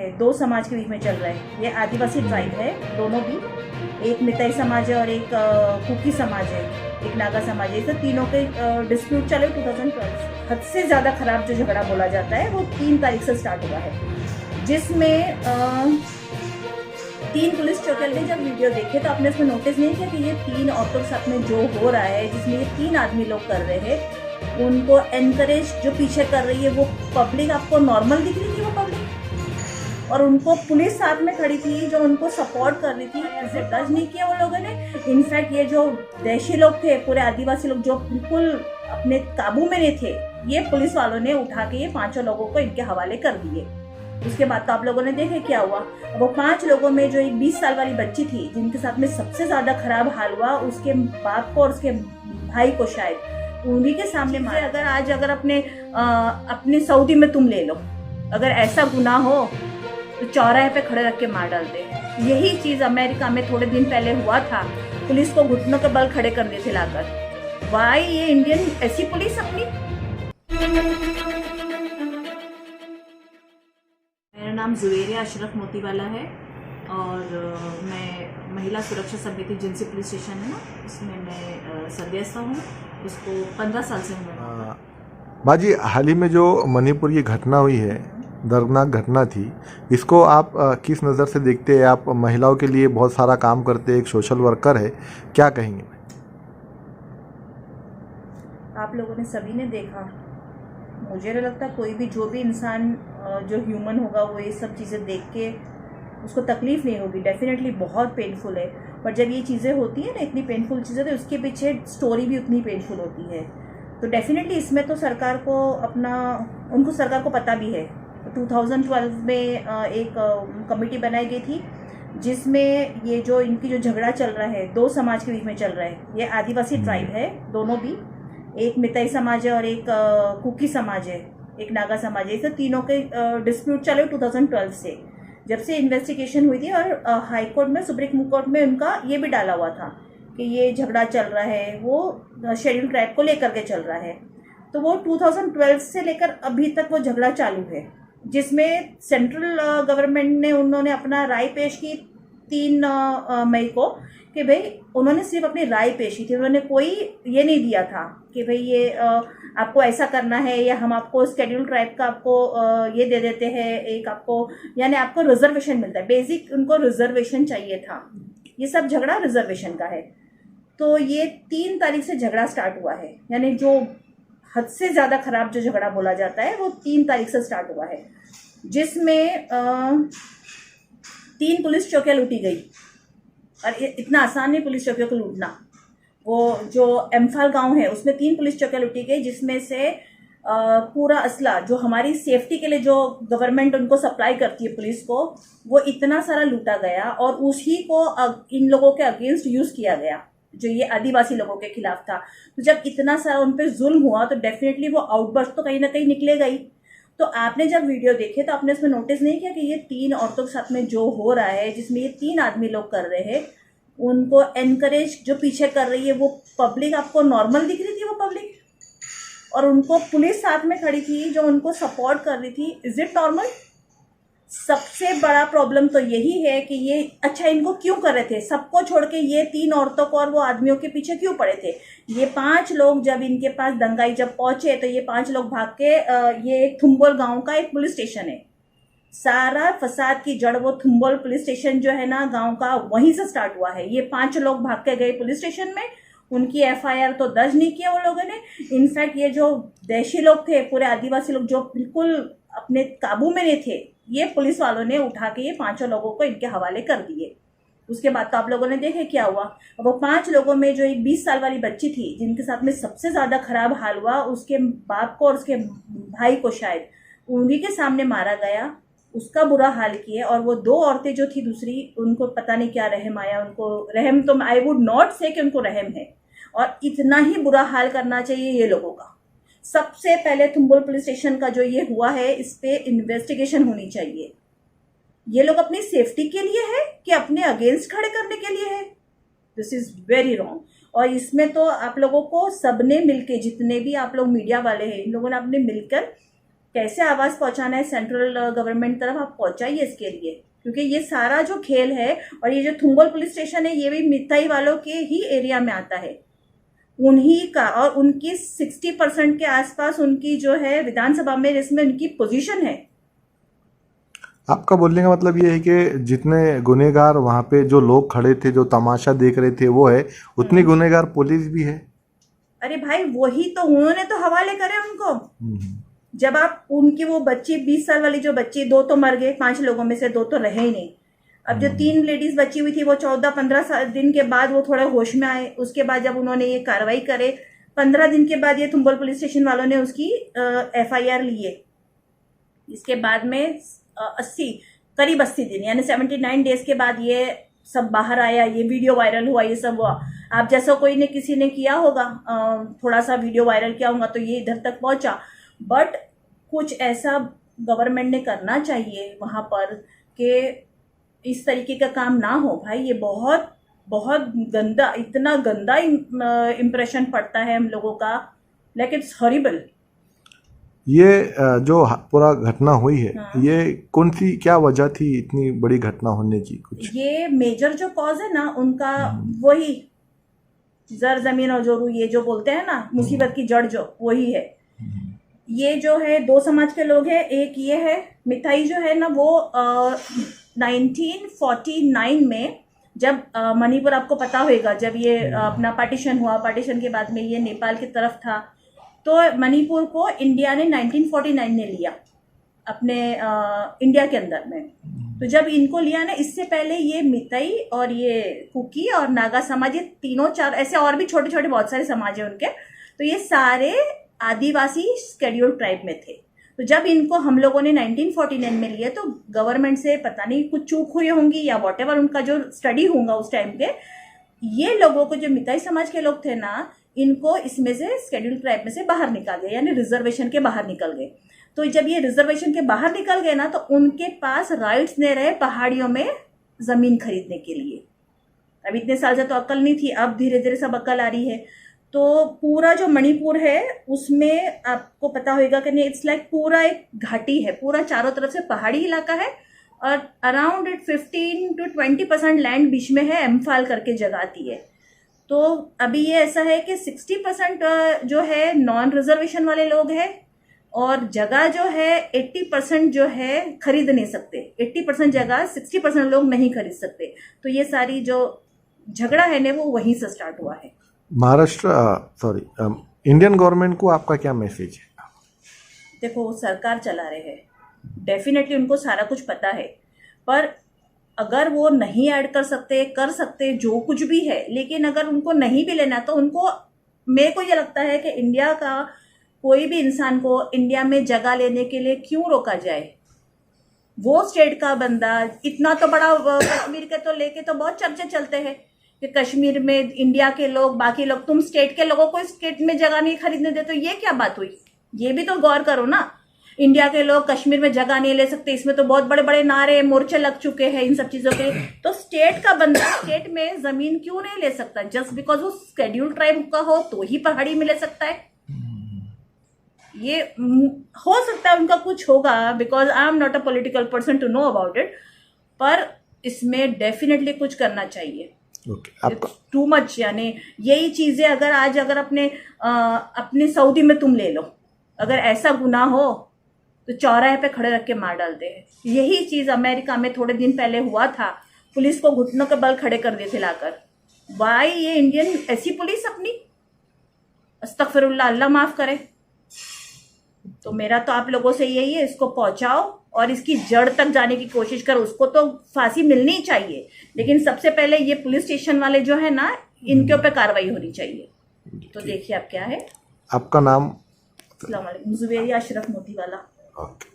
है, दो समाज के बीच में चल रहा है। ये आदिवासी ट्राइब है, दोनों भी, एक मिताई समाज है और एक कुकी समाज है, एक नागा समाज है। तो तीनों के डिस्प्यूट चले 2012। हद से ज़्यादा खराब जो झगड़ा बोला जाता है वो 3 तारीख से स्टार्ट हुआ है, जिसमें 3 पुलिस चौकियों ने जब वीडियो देखे तो आपने उसमें नोटिस नहीं किया कि ये 3 औरतों के साथ में जो हो रहा है, जिसमें ये 3 आदमी लोग कर रहे हैं, उनको एनकरेज जो पीछे कर रही है वो पब्लिक आपको नॉर्मल दिख रही थी, वो पब्लिक, और उनको पुलिस साथ में खड़ी थी जो उनको सपोर्ट कर रही थी। ऐसे जज नहीं किया वो लोगों ने। इनफैक्ट ये जो देशी लोग थे, पूरे आदिवासी लोग जो बिल्कुल अपने काबू में नहीं थे, ये पुलिस वालों ने उठा के ये 5 लोगों को इनके हवाले कर दिए। उसके बाद तो आप लोगों ने देखे क्या हुआ। वो 5 लोगों में जो एक 20 साल वाली बच्ची थी जिनके साथ में सबसे ज्यादा खराब हाल हुआ, उसके बाप को और उसके भाई को शायद उन्हीं के सामने मारा। अगर अपने सऊदी में तुम ले लो, अगर ऐसा गुनाह हो तो चौराहे पे खड़े रख के मार डालते हैं। यही चीज अमेरिका में थोड़े दिन पहले हुआ था, पुलिस को घुटनों के बल खड़े कर दिए थे लाकर। वाई ये इंडियन ऐसी पुलिस अपनी। मेरा नाम जुवेरिया अशरफ मोतीवाला है और मैं महिला सुरक्षा समिति जिनसी पुलिस स्टेशन है ना, उसमें मैं सदस्य हूँ। उसको 15 साल से हूँ। बाजी, हाल ही में जो मणिपुर की घटना हुई है, दर्दनाक घटना थी, इसको आप किस नज़र से देखते हैं? आप महिलाओं के लिए बहुत सारा काम करते हैं, एक सोशल वर्कर है, क्या कहेंगे? आप लोगों ने सभी ने देखा, मुझे नहीं लगता कोई भी जो भी इंसान जो ह्यूमन होगा वो ये सब चीज़ें देख के उसको तकलीफ नहीं होगी। डेफिनेटली बहुत पेनफुल है, पर जब ये चीज़ें होती है ना, इतनी पेनफुल चीज़ें, तो उसके पीछे स्टोरी भी उतनी पेनफुल होती है। तो डेफिनेटली इसमें तो सरकार को पता भी है। 2012 में एक कमेटी बनाई गई थी जिसमें ये जो इनकी जो झगड़ा चल रहा है, 2 समाज के बीच में चल रहा है। ये आदिवासी ट्राइब है, दोनों भी, एक मिताई समाज है और एक कुकी समाज है, एक नागा समाज है। तो तीनों के डिस्प्यूट चले 2012 से, जब से इन्वेस्टिगेशन हुई थी। और हाई कोर्ट में, सुप्रीम कोर्ट में उनका ये भी डाला हुआ था कि ये झगड़ा चल रहा है वो शेड्यूल ट्राइब को लेकर के चल रहा है। तो वो 2012 से लेकर अभी तक वो झगड़ा चालू है, जिसमें सेंट्रल गवर्नमेंट ने उन्होंने अपना राय पेश की 3 मई को, कि भाई उन्होंने सिर्फ अपनी राय पेश की थी। उन्होंने कोई ये नहीं दिया था कि भाई ये आपको ऐसा करना है, या हम आपको शेड्यूल ट्राइब का आपको ये दे देते हैं, एक आपको, यानी आपको रिजर्वेशन मिलता है। बेसिक उनको रिजर्वेशन चाहिए था। ये सब झगड़ा रिजर्वेशन का है। तो ये 3 तारीख से झगड़ा स्टार्ट हुआ है, यानी जो हद से ज़्यादा खराब जो झगड़ा बोला जाता है वो 3 तारीख से स्टार्ट हुआ है, जिसमें 3 पुलिस चौकियाँ लूटी गई। और इतना आसान नहीं पुलिस चौकियों को लूटना। वो जो एम्फाल गांव है उसमें 3 पुलिस चौकियाँ लूटी गई, जिसमें से पूरा असला जो हमारी सेफ्टी के लिए जो गवर्नमेंट उनको सप्लाई करती है पुलिस को, वो इतना सारा लूटा गया और उसी को इन लोगों के अगेंस्ट यूज किया गया, जो ये आदिवासी लोगों के खिलाफ था। तो जब इतना सारा उन पर जुल्म हुआ तो डेफिनेटली वो आउटबर्स्ट तो कहीं ना कहीं निकलेगा ही। तो आपने जब वीडियो देखे तो आपने उसमें नोटिस नहीं किया कि ये 3 औरतों के साथ में जो हो रहा है, जिसमें ये 3 आदमी लोग कर रहे हैं, उनको एनकरेज जो पीछे कर रही है वो पब्लिक आपको नॉर्मल दिख रही थी, वो पब्लिक, और उनको पुलिस साथ में खड़ी थी जो उनको सपोर्ट कर रही थी। Is it normal? सबसे बड़ा प्रॉब्लम तो यही है कि ये अच्छा इनको क्यों कर रहे थे? सबको छोड़ के ये 3 औरतों को और वो आदमियों के पीछे क्यों पड़े थे? ये 5 लोग जब इनके पास दंगाई जब पहुंचे तो ये 5 लोग भाग के, ये एक थुम्बोल गांव का एक पुलिस स्टेशन है, सारा फसाद की जड़ वो थुम्बोल पुलिस स्टेशन जो है ना गांव का, वहीं से स्टार्ट हुआ है। ये 5 लोग भाग के गए पुलिस स्टेशन में, उनकी FIR तो दर्ज नहीं किया वो लोगों ने। इनफैक्ट ये जो देशी लोग थे, पूरे आदिवासी लोग जो बिल्कुल अपने काबू में नहीं थे, ये पुलिस वालों ने उठा के ये 5 लोगों को इनके हवाले कर दिए। उसके बाद तो आप लोगों ने देखे क्या हुआ। वो 5 लोगों में जो एक 20 साल वाली बच्ची थी जिनके साथ में सबसे ज्यादा खराब हाल हुआ, उसके बाप को और उसके भाई को शायद उन्हीं के सामने मारा गया, उसका बुरा हाल किया। और वो 2 औरतें जो थी दूसरी, उनको पता नहीं क्या रहम आया, उनको रहम तो आई वुड नॉट से कि उनको रहम है, और इतना ही बुरा हाल करना चाहिए ये लोगों का। सबसे पहले थुम्बोल पुलिस स्टेशन का जो ये हुआ है, इस पे इन्वेस्टिगेशन होनी चाहिए। ये लोग अपनी सेफ्टी के लिए है कि अपने अगेंस्ट खड़े करने के लिए है? This is very wrong. और इसमें तो आप लोगों को सबने मिलके, जितने भी आप लोग मीडिया वाले हैं, इन लोगों ने आपने मिलकर कैसे आवाज पहुंचाना है सेंट्रल गवर्नमेंट तरफ, आप पहुंचाइए इसके लिए, क्योंकि ये सारा जो खेल है, और ये जो थुंगोल पुलिस स्टेशन है ये भी मिताई वालों के ही एरिया में आता है, उन्हीं का, और उनकी 60% के आसपास उनकी जो है विधानसभा में इसमें उनकी पोजीशन है। आपका बोलने का मतलब ये है कि जितने गुनहगार वहाँ पे जो लोग खड़े थे, जो तमाशा देख रहे थे वो है, उतनी गुनहगार पुलिस भी है। अरे भाई वही तो, उन्होंने तो हवाले करे उनको। जब आप उनकी वो बच्ची 20 साल वाली जो बच्ची, 2 तो मर गए, 5 लोगों में से 2 तो रहे ही नहीं। अब जो 3 लेडीज बची हुई थी वो 14-15 दिन के बाद वो थोड़े होश में आए। उसके बाद जब उन्होंने ये कार्रवाई करे, 15 दिन के बाद ये थुंबल पुलिस स्टेशन वालों ने उसकी FIR लिए। इसके बाद में 80 करीब 80 दिन यानी 79 डेज के बाद ये सब बाहर आया, ये वीडियो वायरल हुआ, ये सब हुआ। आप जैसा कोई ने किसी ने किया होगा, थोड़ा सा वीडियो वायरल किया होगा तो ये इधर तक पहुंचा। बट कुछ ऐसा गवर्नमेंट ने करना चाहिए वहां पर कि इस तरीके का काम ना हो। भाई ये बहुत बहुत गंदा, इतना गंदा इम्प्रेशन पड़ता है हम लोगों का, लाइक इट्स हॉरिबल। ये जो पूरा घटना हुई है, हाँ। ये कौन सी क्या वजह थी इतनी बड़ी घटना होने की? कुछ ये मेजर जो कॉज है ना उनका, वही जर जमीन और जोरू, ये जो बोलते हैं ना, मुसीबत की जड़ जो वही है। ये जो है 2 समाज के लोग हैं। एक ये है मिताई जो है ना, वो 1949 में जब मणिपुर, आपको पता होगा, जब ये अपना पार्टीशन हुआ, पार्टीशन के बाद में ये नेपाल की तरफ था, तो मणिपुर को इंडिया ने 1949 में लिया अपने इंडिया के अंदर में। तो जब इनको लिया ना, इससे पहले ये मिताई और ये कुकी और नागा समाज, ये तीनों 4 ऐसे और भी छोटे छोटे बहुत सारे समाज हैं उनके, तो ये सारे आदिवासी शेड्यूल्ड ट्राइब में थे। तो जब इनको हम लोगों ने 1949 में लिया तो गवर्नमेंट से पता नहीं कुछ चूक हुई होंगी या वॉटेवर, उनका जो स्टडी होगा उस टाइम पे, ये लोगों को, जो मिताई समाज के लोग थे ना, इनको इसमें से शेड्यूल्ड ट्राइब में से बाहर निकाल गए, यानी रिजर्वेशन के बाहर निकल गए। तो जब ये रिजर्वेशन के बाहर निकल गए ना, तो उनके पास राइट्स नहीं रहे पहाड़ियों में जमीन खरीदने के लिए। अब इतने साल से तो अक्ल नहीं थी, अब धीरे धीरे सब अक्ल आ रही है। तो पूरा जो मणिपुर है उसमें आपको पता होगा कि नहीं, इट्स लाइक पूरा एक घाटी है, पूरा चारों तरफ से पहाड़ी इलाका है, और अराउंड 15 to 20% लैंड बीच में है, एम्फाल करके जगह आती है। तो अभी ये ऐसा है कि 60% जो है नॉन रिजर्वेशन वाले लोग हैं, और जगह जो है 80% जो है खरीद नहीं सकते। 80% जगह 60% लोग नहीं खरीद सकते। तो ये सारी जो झगड़ा है ना, वो वहीं से स्टार्ट हुआ है। महाराष्ट्र इंडियन गवर्नमेंट को आपका क्या मैसेज है? देखो, वो सरकार चला रहे हैं, डेफिनेटली उनको सारा कुछ पता है, पर अगर वो नहीं ऐड कर सकते जो कुछ भी है, लेकिन अगर उनको नहीं भी लेना, तो उनको, मेरे को ये लगता है कि इंडिया का कोई भी इंसान को इंडिया में जगह लेने के लिए क्यों रोका जाए। वो स्टेट का बंदा, इतना तो बड़ा कश्मीर के तो लेके तो बहुत चर्चे चलते हैं कि कश्मीर में इंडिया के लोग, बाकी लोग, तुम स्टेट के लोगों को स्टेट में जगह नहीं खरीदने देते, तो ये क्या बात हुई? ये भी तो गौर करो ना। इंडिया के लोग कश्मीर में जगह नहीं ले सकते, इसमें तो बहुत बड़े बड़े नारे, मोर्चे लग चुके हैं इन सब चीजों के। तो स्टेट का बंदा स्टेट में जमीन क्यों नहीं ले सकता? जस्ट बिकॉज वो शेड्यूल्ड ट्राइब का हो तो ही पहाड़ी में ले सकता है। ये हो सकता है उनका कुछ होगा, because I am not a political person to know about it, पर इसमें डेफिनेटली कुछ करना चाहिए। टू मच, यानी यही चीजें अगर अपने सऊदी में तुम ले लो, अगर ऐसा गुनाह हो तो चौराहे पे खड़े रख के मार डालते हैं। यही चीज अमेरिका में थोड़े दिन पहले हुआ था, पुलिस को घुटनों के बल खड़े कर दिए थे लाकर। वाई ये इंडियन ऐसी पुलिस अपनी, अस्तगफिरुल्लाह, अल्लाह माफ करे। तो मेरा तो आप लोगों से यही है, इसको पहुंचाओ और इसकी जड़ तक जाने की कोशिश करो। उसको तो फांसी मिलनी चाहिए, लेकिन सबसे पहले ये पुलिस स्टेशन वाले जो है ना, इनके ऊपर कार्रवाई होनी चाहिए। तो देखिए आप क्या है। आपका नाम? अस्सलाम वालेकुम, जुबैरिया अशरफ मोतीवाला। ओके।